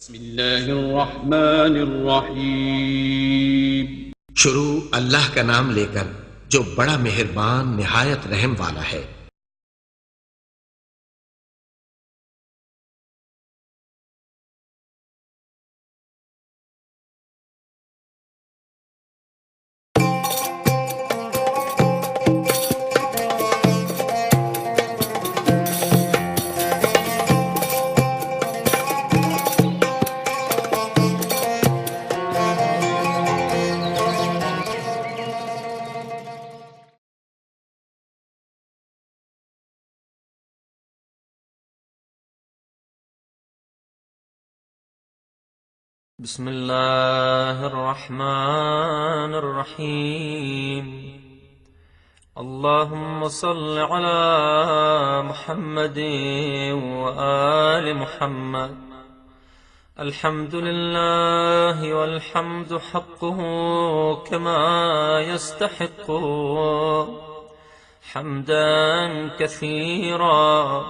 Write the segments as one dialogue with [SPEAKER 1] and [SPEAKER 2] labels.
[SPEAKER 1] بسم اللہ الرحمن الرحیم۔
[SPEAKER 2] شروع اللہ کا نام لے کر جو بڑا مہربان نہایت رحم والا ہے۔
[SPEAKER 3] بسم اللہ الرحمن الرحیم۔ اللہم صل علی محمد وآل محمد۔ الحمد للہ والحمد حقہ کما یستحق حمدا کثیرا،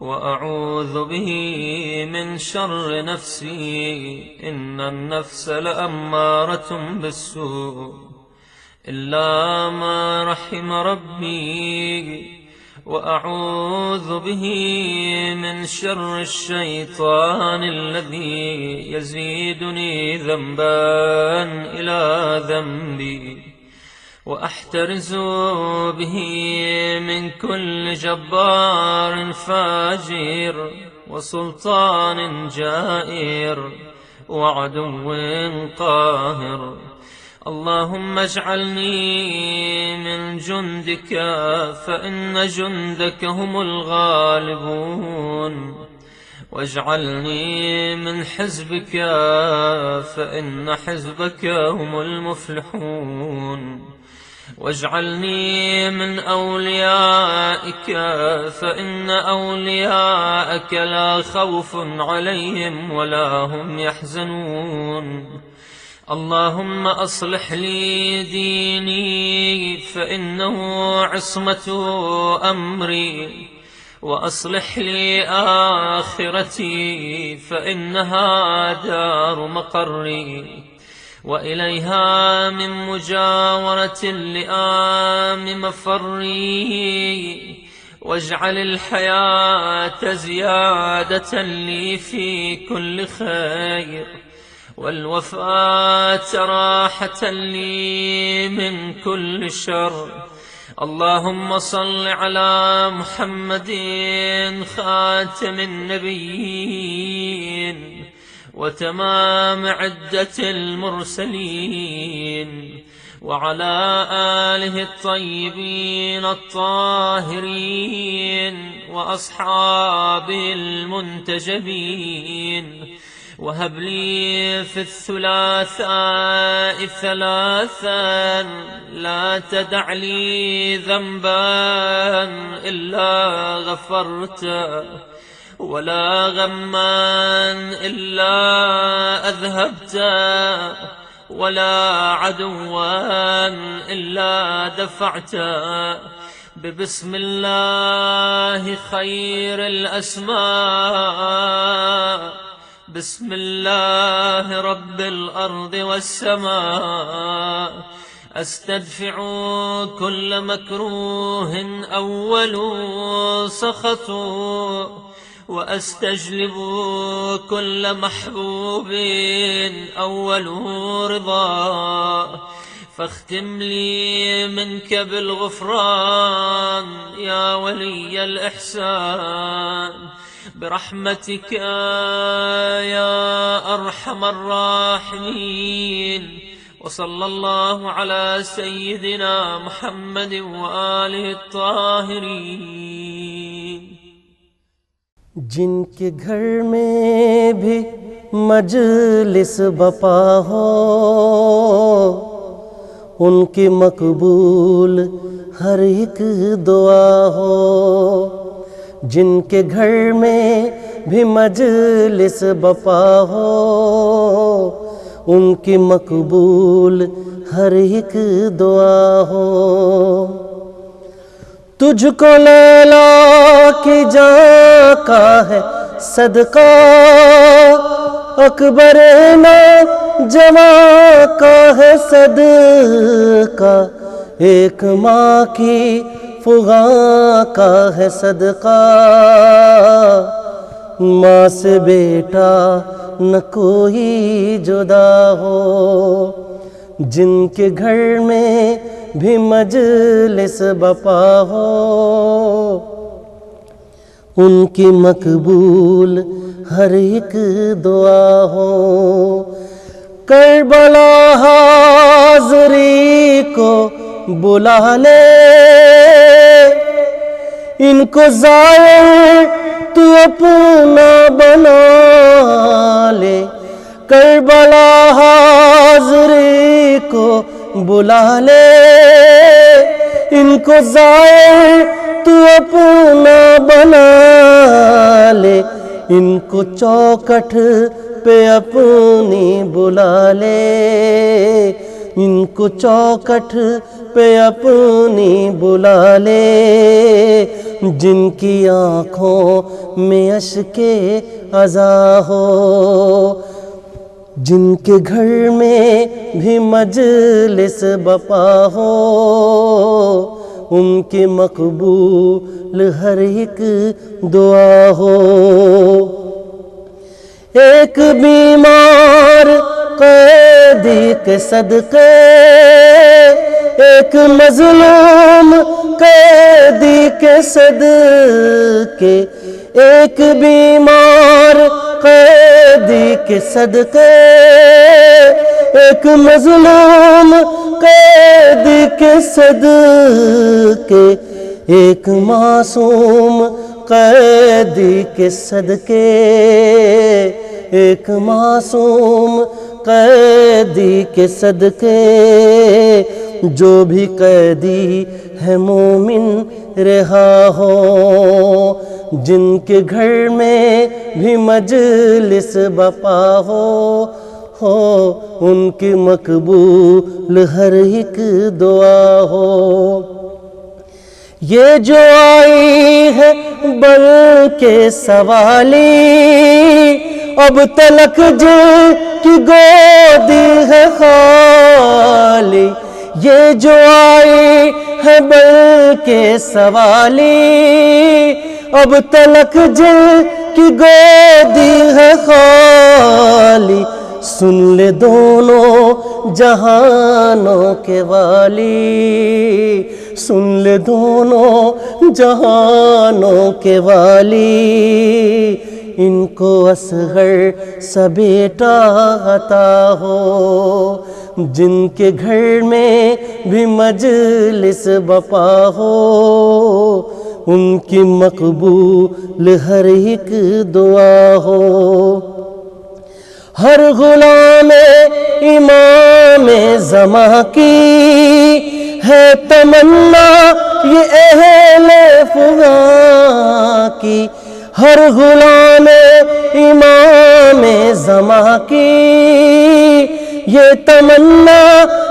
[SPEAKER 3] وأعوذ به من شر نفسي إن النفس لأمارة بالسوء إلا ما رحم ربي، وأعوذ به من شر الشيطان الذي يزيدني ذنبا إلى ذنبي، وأحترز به من كل جبار فاجر وسلطان جائر وعدو قاهر. اللهم اجعلني من جندك فإن جندك هم الغالبون، واجعلني من حزبك فإن حزبك هم المفلحون، واجعلني من أوليائك فإن أولياءك لا خوف عليهم ولا هم يحزنون. اللهم أصلح لي ديني فإنه عصمة أمري، وأصلح لي آخرتي فإنها دار مقري، وإليها من مجاورة اللئام مفري، واجعل الحياة زيادة لي في كل خير، والوفاة راحة لي من كل شر. اللهم صل على محمد خاتم النبيين وتمام عدة المرسلين، وعلى آله الطيبين الطاهرين وأصحابه المنتجبين. وهب لي في الثلاثاء ثلاثا لا تدع لي ذنبا إلا غفرته، ولا غما إلا أذهبته، ولا عدوا إلا دفعته. ببسم الله خير الأسماء، بسم الله رب الأرض والسماء، أستدفع كل مكروه أول سخط، وأستجلب كل محبوب أول رضا. فاختم لي منك بالغفران يا ولي الإحسان، برحمتك يا أرحم الراحمين. وصلى الله على سيدنا محمد وآله الطاهرين۔
[SPEAKER 4] جن کے گھر میں بھی مجلس بپا ہو، ان کی مقبول ہر ایک دعا ہو۔ جن کے گھر میں بھی مجلس بپا ہو، ان کی مقبول ہر ایک دعا ہو۔ تجھ کو لیلا کی جان کا ہے صدقہ، اکبر نوجواں کا ہے صدقہ، ایک ماں کی فغاں کا ہے صدقہ، ماں سے بیٹا نہ کوئی جدا ہو، جن کے گھر میں بھی مجلس بپا ہو، ان کی مقبول ہر ایک دعا ہو۔ کربلا حاضری کو بلا لے، ان کو ظاہر تو اپنا بنا لے، کربلا حاضری کو بلا لے، ان کو ظاہر تو اپنا بنا لے، ان کو چوکٹ پہ اپنی بلا لے، ان کو چوکٹ پہ اپنی بلا لے، جن کی آنکھوں میں اشک عزا ہو، جن کے گھر میں بھی مجلس بپا ہو، ان کی مقبول ہر ایک دعا ہو۔ ایک بیمار قیدی کے صدقے، ایک مظلوم قیدی کے صدقے، ایک بیمار قیدی کے صدقے، ایک مظلوم قیدی کے صدقے، ایک معصوم قیدی کے صدقے، ایک معصوم قیدی کے صدقے، جو بھی قیدی ہے مومن رہا ہو، جن کے گھر میں بھی مجلس بپا ہو، ان کی مقبول ہر ایک دعا ہو۔ یہ جو آئی ہے بن کے سوالی، اب تلک جن کی گودی ہے خالی، یہ جو آئی ہے بن کے سوالی، اب تلک جن کی گودی ہے خالی، سن لے دونوں جہانوں کے والی، سن لے دونوں جہانوں کے والی، ان کو اصغر سا بیٹا عطا ہو، جن کے گھر میں بھی مجلس بپا ہو، ان کی مقبول ہر ایک دعا ہو۔ ہر غلام امام زماں کی ہے تمنا یہ اہل فغاں کی، ہر غلام امام زماں کی یہ تمنا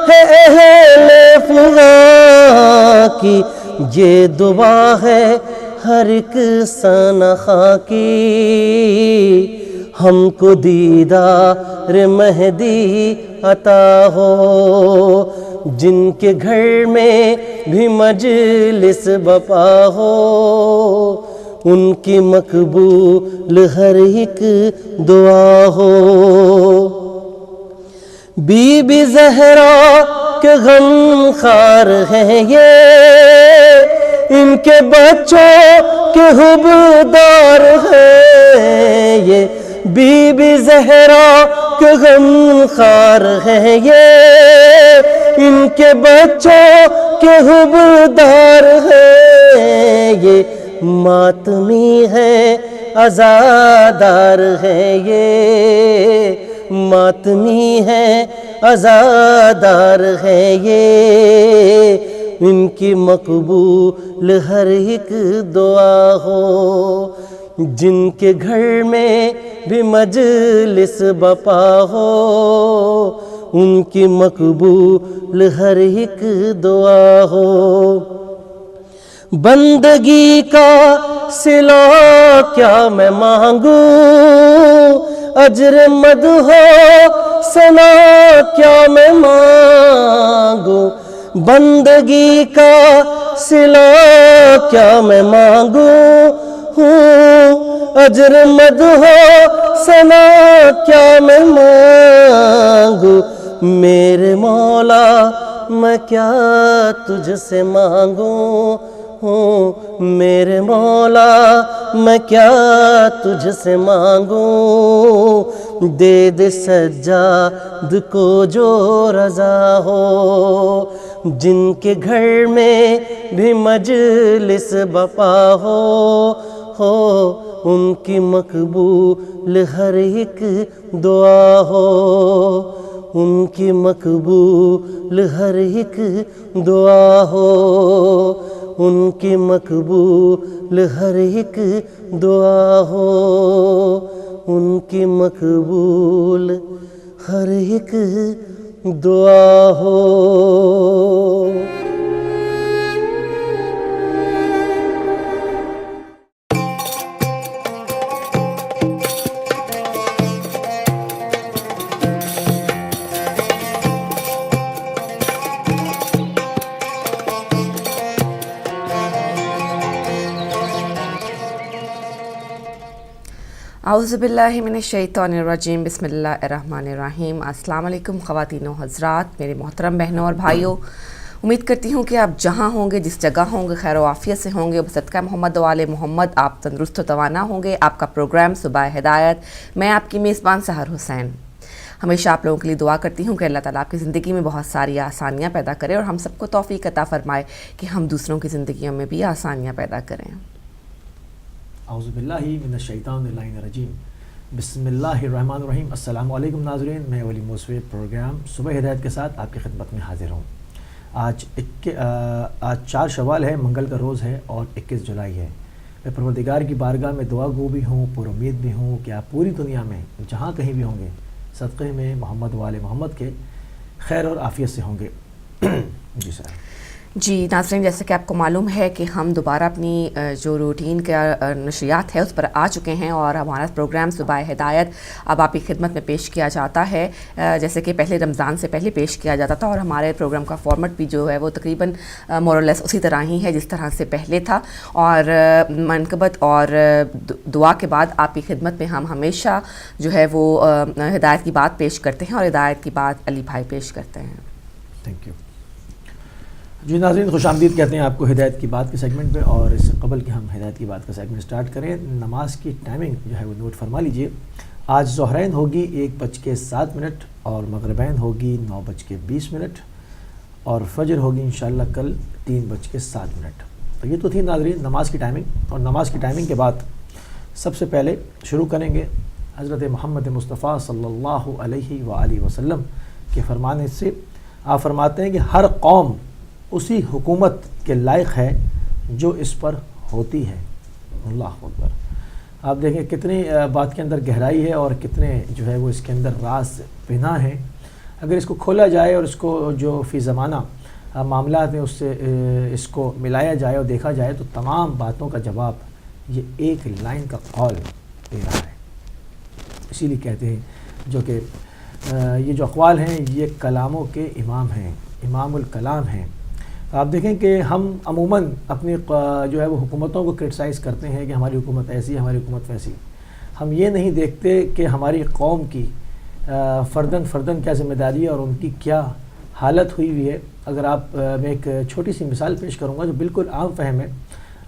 [SPEAKER 4] ہے اہل فغاں کی، یہ دعا ہے ہر ایک سنخاں کی، ہم کو دیدار مہدی عطا ہو، جن کے گھر میں بھی مجلس بپا ہو، ان کی مقبول ہر ایک دعا ہو۔ بی بی زہرا کے غم خار ہیں یہ، ان کے بچوں کے حبدار ہیں یہ، بی بی زہرا کے غم خار ہیں یہ، ان کے بچوں کے حبدار ہیں یہ، ماتمی ہے عزادار ہیں یہ، ماتمی ہے عزادار ہیں یہ، ان کی مقبول ہر ایک دعا ہو، جن کے گھر میں بھی مجلس بپا ہو، ان کی مقبول ہر ایک دعا ہو۔ بندگی کا صلہ کیا میں مانگوں، اجر مد ہو ثنا کیا میں مانگوں، بندگی کا صلہ کیا میں مانگوں، اجر مد ہو ثنا کیا میں مانگوں، میرے مولا میں کیا تجھ سے مانگوں، میرے مولا میں کیا تجھ سے مانگوں، دے دے سجاد کو جو رضا ہو، جن کے گھر میں بھی مجلس بپا ہو، ان کی مقبول ہر ایک دعا ہو، ان کی مقبول ہر ایک دعا ہو، ان کی مقبول ہر ایک دعا ہو، ان کی مقبول ہر ایک دعا ہو۔
[SPEAKER 5] اعوذ باللہ من الشیطان الرجیم، بسم اللہ الرحمن الرحیم۔ السلام علیکم خواتین و حضرات، میرے محترم بہنوں اور بھائیوں، امید کرتی ہوں کہ آپ جہاں ہوں گے، جس جگہ ہوں گے، خیر و عافیت سے ہوں گے، بصدقہ محمد و آل محمد آپ تندرست و توانا ہوں گے۔ آپ کا پروگرام صبح ہدایت، میں آپ کی میزبان سحر حسین ہمیشہ آپ لوگوں کے لیے دعا کرتی ہوں کہ اللہ تعالیٰ آپ کی زندگی میں بہت ساری آسانیاں پیدا کرے اور ہم سب کو توفیق عطا فرمائے کہ ہم دوسروں کی زندگیوں میں بھی آسانیاں پیدا کریں۔
[SPEAKER 6] اعوذ باللہ من الشیطان الرجیم، بسم اللہ الرحمن الرحیم۔ السلام علیکم ناظرین، میں ولی موسوی پروگرام صبح ہدایت کے ساتھ آپ کی خدمت میں حاضر ہوں۔ آج 4 شوال ہے، منگل کا روز ہے اور 21 جولائی ہے۔ میں پروردگار کی بارگاہ میں دعا گو بھی ہوں، پر امید بھی ہوں کہ آپ پوری دنیا میں جہاں کہیں بھی ہوں گے، صدقے میں محمد و آل محمد کے خیر اور عافیت سے ہوں گے۔ جی سر۔
[SPEAKER 5] جی ناظرین، جیسا کہ آپ کو معلوم ہے کہ ہم دوبارہ اپنی جو روٹین کا نشریات ہے اس پر آ چکے ہیں اور ہمارا پروگرام صبح ہدایت اب آپ کی خدمت میں پیش کیا جاتا ہے، جیسے کہ پہلے رمضان سے پہلے پیش کیا جاتا تھا، اور ہمارے پروگرام کا فارمیٹ بھی جو ہے وہ تقریباً مورلیس اسی طرح ہی ہے جس طرح سے پہلے تھا، اور منقبت اور دعا کے بعد آپ کی خدمت میں ہم ہمیشہ جو ہے وہ ہدایت کی بات پیش کرتے ہیں اور ہدایت کی بات علی بھائی پیش کرتے ہیں۔
[SPEAKER 6] Thank you. جی ناظرین، خوش آمدید کہتے ہیں آپ کو ہدایت کی بات کے سیگمنٹ پہ، اور اس سے قبل کہ ہم ہدایت کی بات کا سیگمنٹ سٹارٹ کریں، نماز کی ٹائمنگ جو ہے وہ نوٹ فرما لیجئے۔ آج ظہرین ہوگی 1:07 اور مغربین ہوگی 9:20 اور فجر ہوگی انشاءاللہ کل 3:07۔ تو یہ تو تھی ناظرین نماز کی ٹائمنگ، اور نماز کی ٹائمنگ کے بعد سب سے پہلے شروع کریں گے حضرت محمد مصطفیٰ صلی اللہ علیہ وآلہ وسلم کے فرمانے سے۔ آپ فرماتے ہیں کہ ہر قوم اسی حکومت کے لائق ہے جو اس پر ہوتی ہے۔ اللہ اکبر۔ آپ دیکھیں کتنی بات کے اندر گہرائی ہے اور کتنے جو ہے وہ اس کے اندر راز پنہاں ہیں۔ اگر اس کو کھولا جائے اور اس کو جو فی زمانہ معاملات ہیں اس سے اس کو ملایا جائے اور دیکھا جائے تو تمام باتوں کا جواب یہ ایک لائن کا قول دے رہا ہے۔ اسی لیے کہتے ہیں جو کہ یہ جو اقوال ہیں یہ کلاموں کے امام ہیں، امام الکلام ہیں۔ آپ دیکھیں کہ ہم عموماً اپنی جو ہے وہ حکومتوں کو کرٹیسائز کرتے ہیں کہ ہماری حکومت ایسی ہے، ہماری حکومت ویسی۔ ہم یہ نہیں دیکھتے کہ ہماری قوم کی فردن کیا ذمہ داری ہے اور ان کی کیا حالت ہوئی ہوئی ہے۔ اگر آپ میں ایک چھوٹی سی مثال پیش کروں گا جو بالکل عام فہم ہے۔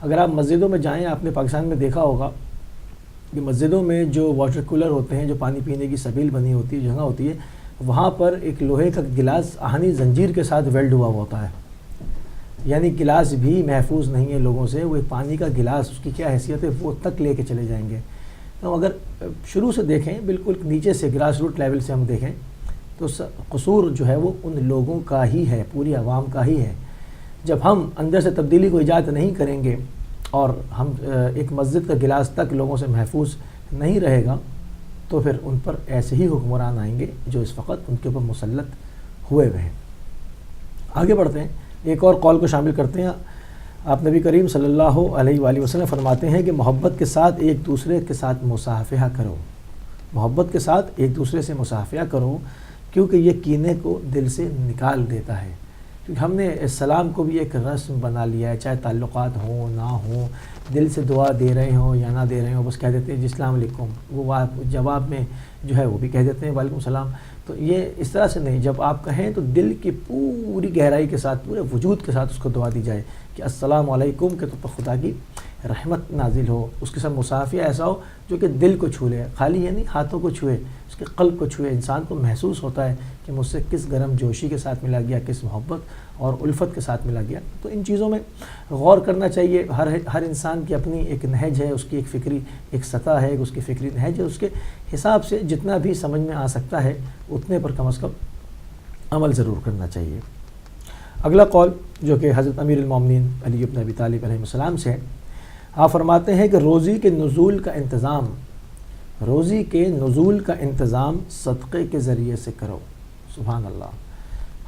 [SPEAKER 6] اگر آپ مسجدوں میں جائیں، آپ نے پاکستان میں دیکھا ہوگا کہ مسجدوں میں جو واٹر کولر ہوتے ہیں، جو پانی پینے کی سبیل بنی ہوتی ہے، جگہ ہوتی ہے، وہاں پر ایک لوہے کا گلاس آہنی زنجیر کے ساتھ ویلڈ ہوا ہوتا ہے، یعنی گلاس بھی محفوظ نہیں ہے لوگوں سے۔ وہ ایک پانی کا گلاس، اس کی کیا حیثیت ہے، وہ تک لے کے چلے جائیں گے۔ تو اگر شروع سے دیکھیں، بالکل نیچے سے گراس روٹ لیول سے ہم دیکھیں تو قصور جو ہے وہ ان لوگوں کا ہی ہے، پوری عوام کا ہی ہے۔ جب ہم اندر سے تبدیلی کو ایجاد نہیں کریں گے اور ہم ایک مسجد کا گلاس تک لوگوں سے محفوظ نہیں رہے گا تو پھر ان پر ایسے ہی حکمران آئیں گے جو اس وقت ان کے اوپر مسلط ہوئے ہوئے ہیں۔ آگے بڑھتے ہیں، ایک اور قول کو شامل کرتے ہیں۔ آپ نبی کریم صلی اللہ علیہ وآلہ وسلم فرماتے ہیں کہ محبت کے ساتھ ایک دوسرے کے ساتھ مصافحہ کرو۔ محبت کے ساتھ ایک دوسرے سے مصافحہ کرو، کیونکہ یہ کینے کو دل سے نکال دیتا ہے. کیونکہ ہم نے السلام کو بھی ایک رسم بنا لیا ہے، چاہے تعلقات ہوں نہ ہوں، دل سے دعا دے رہے ہوں یا نہ دے رہے ہوں، بس کہہ دیتے ہیں جی السلام علیکم، وہ جواب میں جو ہے وہ بھی کہہ دیتے ہیں وعلیکم السلام. تو یہ اس طرح سے نہیں، جب آپ کہیں تو دل کی پوری گہرائی کے ساتھ، پورے وجود کے ساتھ اس کو دعا دی جائے کہ السلام علیکم، کہ تو خدا کی رحمت نازل ہو. اس کے ساتھ مصافحہ ایسا ہو جو کہ دل کو چھو لے، خالی یہ نہیں ہاتھوں کو چھوئے، اس کے قلب کو چھوئے. انسان کو محسوس ہوتا ہے کہ مجھ سے کس گرم جوشی کے ساتھ ملا گیا، کس محبت اور الفت کے ساتھ ملا گیا. تو ان چیزوں میں غور کرنا چاہیے. ہر انسان کی اپنی ایک نہج ہے، اس کی ایک فکری ایک سطح ہے، اس کی فکری نہج ہے. اس کے حساب سے جتنا بھی سمجھ میں آ سکتا ہے اتنے پر کم از کم عمل ضرور کرنا چاہیے. اگلا قول جو کہ حضرت امیر المومنین علی بن ابی طالب علیہ السلام سے ہے، آپ فرماتے ہیں کہ روزی کے نزول کا انتظام صدقے کے ذریعے سے کرو. سبحان اللہ.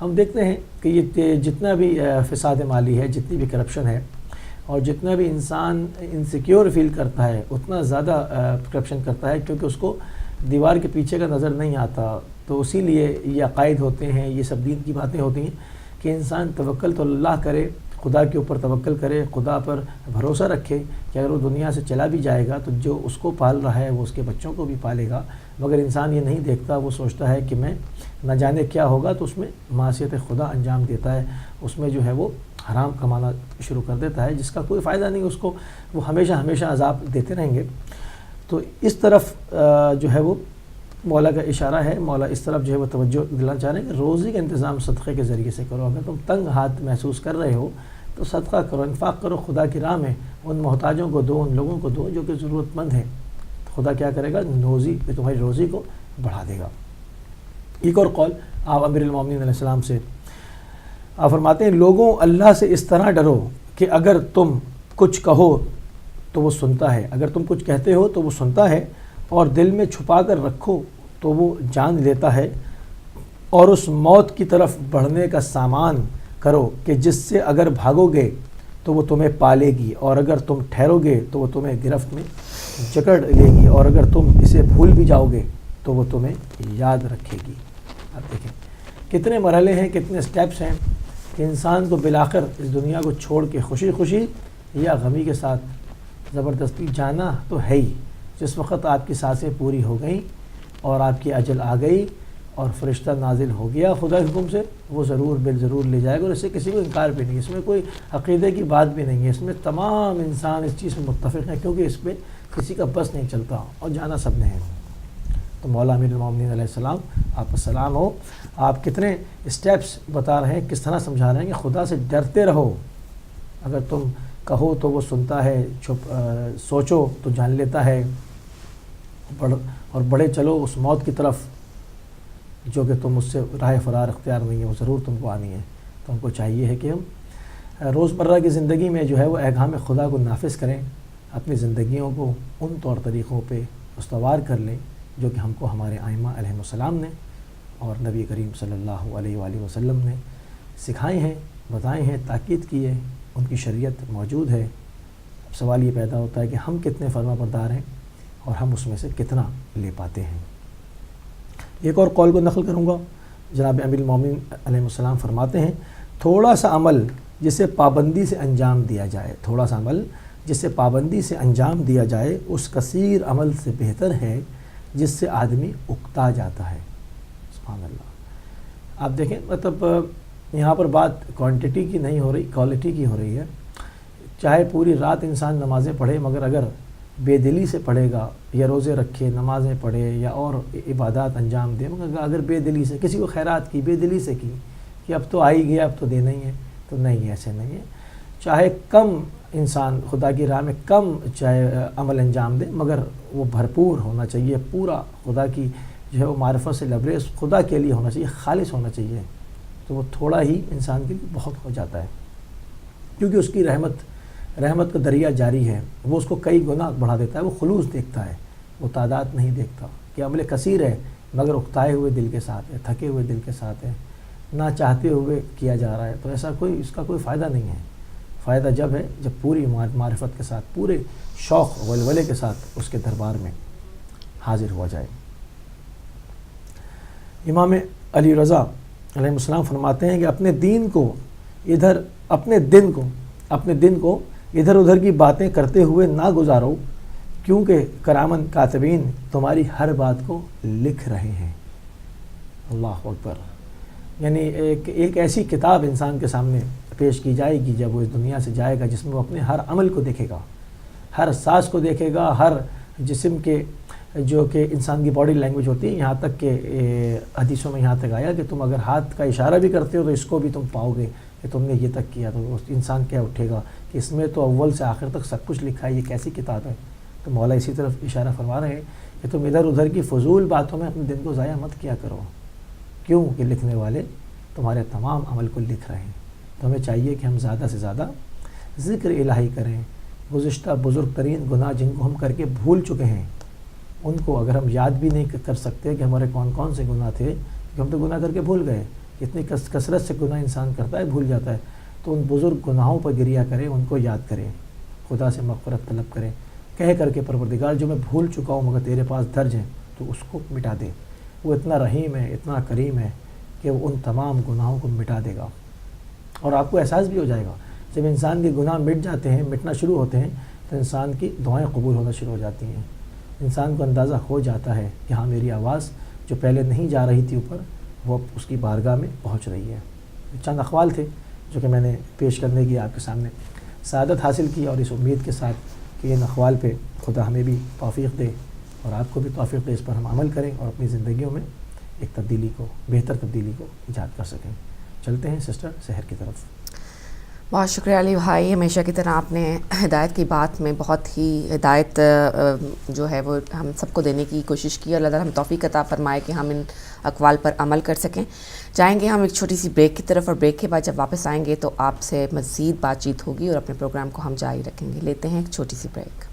[SPEAKER 6] ہم دیکھتے ہیں کہ یہ جتنا بھی فساد مالی ہے، جتنی بھی کرپشن ہے، اور جتنا بھی انسان انسیکیور فیل کرتا ہے اتنا زیادہ کرپشن کرتا ہے، کیونکہ اس کو دیوار کے پیچھے کا نظر نہیں آتا. تو اسی لیے یہ عقائد ہوتے ہیں، یہ سب دین کی باتیں ہوتی ہیں کہ انسان توکل تو اللہ کرے، خدا کے اوپر توکل کرے، خدا پر بھروسہ رکھے کہ اگر وہ دنیا سے چلا بھی جائے گا تو جو اس کو پال رہا ہے وہ اس کے بچوں کو بھی پالے گا. مگر انسان یہ نہیں دیکھتا، وہ سوچتا ہے کہ میں نہ جانے کیا ہوگا، تو اس میں معصیت خدا انجام دیتا ہے، اس میں جو ہے وہ حرام کمانا شروع کر دیتا ہے، جس کا کوئی فائدہ نہیں، اس کو وہ ہمیشہ عذاب دیتے رہیں گے. تو اس طرف جو ہے وہ مولا کا اشارہ ہے. مولا اس طرف جو ہے وہ توجہ دلانا چاہ رہے ہیں کہ روزی کا انتظام صدقے کے ذریعے سے کرو. اگر تم تنگ ہاتھ محسوس کر رہے ہو تو صدقہ کرو، انفاق کرو خدا کی راہ میں. ان محتاجوں کو دو، ان لوگوں کو دو جو کہ ضرورت مند ہیں. تو خدا کیا کرے گا؟ روزی پہ تمہاری روزی کو بڑھا دے گا. ایک اور قول آپ امیر المومنین علیہ السلام سے آپ فرماتے ہیں، لوگوں اللہ سے اس طرح ڈرو کہ اگر تم کچھ کہو تو وہ سنتا ہے، اگر تم کچھ کہتے ہو تو وہ سنتا ہے، اور دل میں چھپا کر رکھو تو وہ جان لیتا ہے. اور اس موت کی طرف بڑھنے کا سامان کرو کہ جس سے اگر بھاگو گے تو وہ تمہیں پالے گی، اور اگر تم ٹھہرو گے تو وہ تمہیں گرفت میں جکڑ لے گی، اور اگر تم اسے بھول بھی جاؤ گے تو وہ تمہیں یاد رکھے گی. اب دیکھیں کتنے مرحلے ہیں، کتنے سٹیپس ہیں کہ انسان کو بالآخر اس دنیا کو چھوڑ کے خوشی یا غمی کے ساتھ زبردستی جانا تو ہے ہی. جس وقت آپ کی سانسیں پوری ہو گئیں اور آپ کی اجل آ گئی اور فرشتہ نازل ہو گیا خدا کے حکم سے، وہ ضرور لے جائے گا. اور اس سے کسی کو انکار بھی نہیں، اس میں کوئی عقیدے کی بات بھی نہیں ہے، اس میں تمام انسان اس چیز میں متفق ہیں، کیونکہ اس پہ کسی کا بس نہیں چلتا اور جانا سب نے ہے. تو مولا امیر المومنین علیہ السلام آپ کا سلام ہو، آپ کتنے اسٹیپس بتا رہے ہیں، کس طرح سمجھا رہے ہیں کہ خدا سے ڈرتے رہو. اگر تم کہو تو وہ سنتا ہے، سوچو تو جان لیتا ہے، اور بڑھے چلو اس موت کی طرف جو کہ تم اس سے راہ فرار اختیار نہیں ہے، وہ ضرور تم کو آنی ہے. تو ہم کو چاہیے ہے کہ ہم روزمرہ کی زندگی میں جو ہے وہ احکام خدا کو نافذ کریں، اپنی زندگیوں کو ان طور طریقوں پہ استوار کر لیں جو کہ ہم کو ہمارے ائمہ علیہ السلام نے اور نبی کریم صلی اللہ علیہ وآلہ وسلم نے سکھائے ہیں، بتائے ہیں، تاکید کی ہے. ان کی شریعت موجود ہے. اب سوال یہ پیدا ہوتا ہے کہ ہم کتنے فرما بردار ہیں اور ہم اس میں سے کتنا لے پاتے ہیں. ایک اور قول کو نقل کروں گا. جناب امیر المومنین علیہ السلام فرماتے ہیں، تھوڑا سا عمل جسے پابندی سے انجام دیا جائے، تھوڑا سا عمل جسے پابندی سے انجام دیا جائے اس کثیر عمل سے بہتر ہے جس سے آدمی اکتا جاتا ہے. سبحان اللہ. آپ دیکھیں مطلب یہاں پر بات کوانٹٹی کی نہیں ہو رہی، کوالٹی کی ہو رہی ہے. چاہے پوری رات انسان نمازیں پڑھے، مگر اگر بے دلی سے پڑھے گا یا روزے رکھے، نمازیں پڑھے یا اور عبادات انجام دے، مگر اگر بے دلی سے کسی کو خیرات کی، بے دلی سے کی کہ اب تو آ ہی گیا اب تو دینا ہی ہے، تو نہیں، ایسے نہیں ہے. چاہے کم انسان خدا کی راہ میں کم چاہے عمل انجام دے، مگر وہ بھرپور ہونا چاہیے، پورا خدا کی جو ہے وہ معرفت سے لبریز خدا کے لیے ہونا چاہیے، خالص ہونا چاہیے. تو وہ تھوڑا ہی انسان کے لیے بہت ہو جاتا ہے، کیونکہ اس کی رحمت کا دریا جاری ہے. وہ اس کو کئی گنا بڑھا دیتا ہے. وہ خلوص دیکھتا ہے، وہ تعداد نہیں دیکھتا کہ عمل کثیر ہے مگر اکتائے ہوئے دل کے ساتھ ہے، تھکے ہوئے دل کے ساتھ ہے، نہ چاہتے ہوئے کیا جا رہا ہے. تو ایسا کوئی اس کا کوئی فائدہ نہیں ہے. فائدہ جب ہے جب پوری معرفت کے ساتھ، پورے شوق ولولے کے ساتھ اس کے دربار میں حاضر ہوا جائے. امام علی رضا علیہ السلام فرماتے ہیں کہ اپنے دین کو ادھر ادھر کی باتیں کرتے ہوئے نہ گزارو، کیونکہ کرامن کاتبین تمہاری ہر بات کو لکھ رہے ہیں۔ اللہ اکبر۔ یعنی ایک ایسی کتاب انسان کے سامنے پیش کی جائے گی جب وہ اس دنیا سے جائے گا، جس میں وہ اپنے ہر عمل کو دیکھے گا، ہر سانس کو دیکھے گا، ہر جسم کے جو کہ انسان کی باڈی لینگویج ہوتی ہے، یہاں تک کہ حدیثوں میں یہاں تک آیا کہ تم اگر ہاتھ کا اشارہ بھی کرتے ہو تو اس کو بھی تم پاؤ گے کہ تم نے یہ تک کیا، تو انسان کیا اٹھے گا کہ اس میں تو اول سے آخر تک سب کچھ لکھا ہے، یہ کیسی کتاب ہے۔ تو مولا اسی طرف اشارہ فرما رہے ہیں کہ تم ادھر ادھر کی فضول باتوں میں اپنے دن کو ضائع مت کیا کرو، کیوں کہ لکھنے والے تمہارے تمام عمل کو لکھ رہے ہیں۔ تو ہمیں چاہیے کہ ہم زیادہ سے زیادہ ذکر الہی کریں، گزشتہ بزرگ ترین گناہ جن کو ہم کر کے بھول چکے ہیں ان کو اگر ہم یاد بھی نہیں کر سکتے کہ ہمارے کون کون سے گناہ تھے، کہ ہم تو گناہ کر کے بھول گئے، اتنی کثرت سے گناہ انسان کرتا ہے بھول جاتا ہے، تو ان بزرگ گناہوں پر گریہ کریں، ان کو یاد کریں، خدا سے مغفرت طلب کریں، کہہ کر کے پروردگار جو میں بھول چکا ہوں مگر تیرے پاس درج ہیں تو اس کو مٹا دے۔ وہ اتنا رحیم ہے، اتنا کریم ہے کہ وہ ان تمام گناہوں کو مٹا دے گا، اور آپ کو احساس بھی ہو جائے گا جب انسان کے گناہ مٹ جاتے ہیں، مٹنا شروع ہوتے ہیں تو انسان کی دعائیں قبول ہونا شروع ہو جاتی ہیں، انسان کو اندازہ ہو جاتا ہے کہ ہاں میری آواز جو پہلے نہیں جا رہی تھی اوپر وہ اب اس کی بارگاہ میں پہنچ رہی ہے۔ چند اقوال تھے جو کہ میں نے پیش کرنے کی آپ کے سامنے سعادت حاصل کی، اور اس امید کے ساتھ کہ ان اقوال پہ خدا ہمیں بھی توفیق دے اور آپ کو بھی توفیق دے، اس پر ہم عمل کریں اور اپنی زندگیوں میں ایک تبدیلی کو، بہتر تبدیلی کو ایجاد کر سکیں۔ چلتے ہیں سسٹر سحر کی طرف۔
[SPEAKER 5] بہت شکریہ علی بھائی، ہمیشہ کی طرح آپ نے ہدایت کی بات میں بہت ہی ہدایت جو ہے وہ ہم سب کو دینے کی کوشش کی، اور اللہ تعالیٰ ہم توفیق عطا فرمائے کہ ہم ان اقوال پر عمل کر سکیں۔ جائیں گے ہم ایک چھوٹی سی بریک کی طرف، اور بریک کے بعد جب واپس آئیں گے تو آپ سے مزید بات چیت ہوگی اور اپنے پروگرام کو ہم جاری رکھیں گے۔ لیتے ہیں ایک چھوٹی سی بریک۔